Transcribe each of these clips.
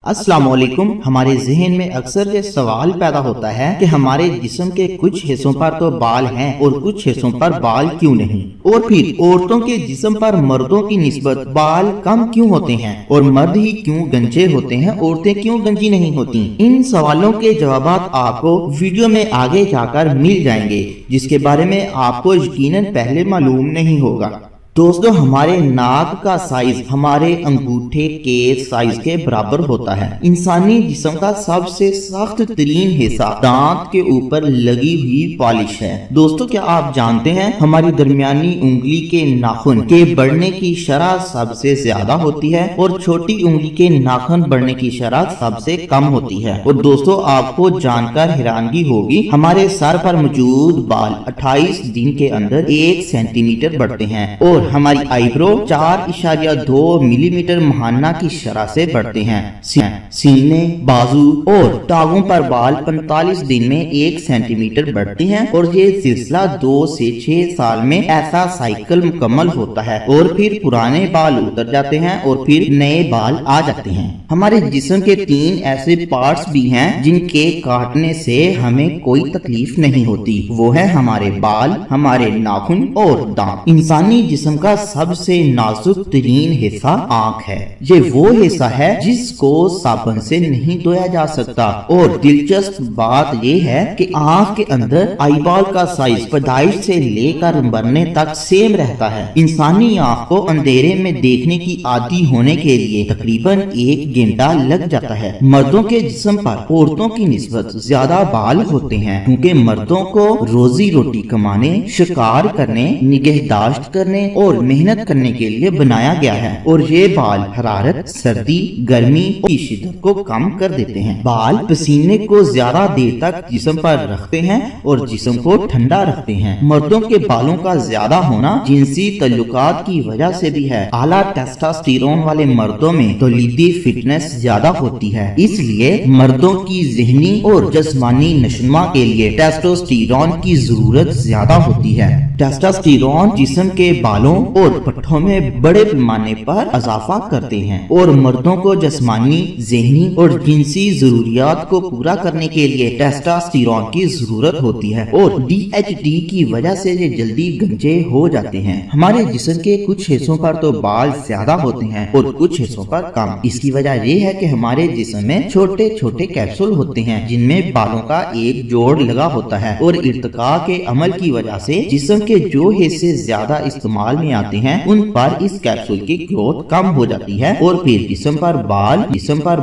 अस्सलाम वालेकुम। हमारे ज़हन में अक्सर ये सवाल पैदा होता है कि हमारे जिस्म के कुछ हिस्सों पर तो बाल हैं और कुछ हिस्सों पर बाल क्यों नहीं, और फिर औरतों के जिस्म पर मर्दों की निस्बत बाल कम क्यों होते हैं, और मर्द ही क्यों गंजे होते हैं, औरतें क्यों गंजी नहीं होती। इन सवालों के जवाब आपको वीडियो में आगे जाकर मिल जाएंगे, जिसके बारे में आपको यकीनन पहले मालूम नहीं होगा। दोस्तों, हमारे नाक का साइज हमारे अंगूठे के साइज के बराबर होता है। इंसानी जिस्म का सबसे सख्त तरीन हिस्सा दांत के ऊपर लगी हुई पॉलिश है। दोस्तों, क्या आप जानते हैं हमारी दरमियानी उंगली के नाखून के बढ़ने की शरह सबसे ज्यादा होती है और छोटी उंगली के नाखून बढ़ने की शरह सबसे कम होती है। और दोस्तों, आपको जानकर हैरानगी होगी, हमारे सर पर मौजूद बाल 28 दिन के अंदर 1 सेंटीमीटर बढ़ते हैं और हमारी आईब्रो 4.2 मिलीमीटर महाना की शरह से बढ़ते हैं। सीने, बाजू और टांगों पर बाल 45 दिन में 1 सेंटीमीटर बढ़ते हैं और ये सिलसिला 2 से 6 साल में ऐसा साइकिल मुकम्मल होता है और फिर पुराने बाल उतर जाते हैं और फिर नए बाल आ जाते हैं। हमारे जिस्म के 3 ऐसे पार्ट्स भी हैं जिनके काटने से हमें कोई तकलीफ नहीं होती। वो है हमारे बाल, हमारे नाखून और दांत। इंसानी जिस्म का सबसे नाजुक तरीन हिस्सा आंख है। ये वो हिस्सा है जिसको साबुन से नहीं धोया जा सकता। और दिलचस्प बात ये है कि आंख के अंदर आईबॉल का साइज पैदाइश से लेकर मरने तक सेम रहता है। इंसानी आंख को अंधेरे में देखने की आदी होने के लिए तकरीबन 1 घंटा लग जाता है। मर्दों के जिस्म पर औरतों की निस्बत ज्यादा बाल होते हैं, क्योंकि मर्दों को रोजी रोटी कमाने, शिकार करने, निगहदाश्त करने और मेहनत करने के लिए बनाया गया है। और ये बाल हरारत, सर्दी, गर्मी की शिद्दत को कम कर देते हैं। बाल पसीने को ज्यादा देर तक जिस्म पर रखते हैं और जिस्म को ठंडा रखते हैं। मर्दों के बालों का ज्यादा होना जिनसी तल्लुकात की वजह से भी है। आला टेस्टोस्टेरोन वाले मर्दों में तौलीदी फिटनेस ज्यादा होती है, इसलिए मर्दों की ज़हनी और जिस्मानी नशोनुमा के लिए टेस्टोस्टेरोन की जरूरत ज्यादा होती है। टेस्टोस्टेरोन जिस्म के बालों और पट्टों में बड़े पैमाने पर इजाफा करते हैं और मर्दों को जिस्मानी, ज़हनी और जिनसी जरूरियात को पूरा करने के लिए टेस्टोस्टेरोन की जरूरत होती है। और DHT की वजह से ये जल्दी गंजे हो जाते हैं। हमारे जिस्म के कुछ हिस्सों पर तो बाल ज्यादा होते हैं और कुछ हिस्सों पर कम। इसकी वजह ये है कि हमारे जिस्म में छोटे छोटे कैप्सूल होते हैं जिनमें बालों का एक जोड़ लगा होता है और इर्तिका के अमल की वजह से जिस्म के जो हिस्से ज्यादा इस्तेमाल में आते हैं उन पर इस कैप्सूल की ग्रोथ कम हो जाती है और फिर जिस्म पर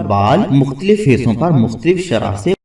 बाल मुख्तलिफ हिस्सों पर मुख्तलिफ शरह से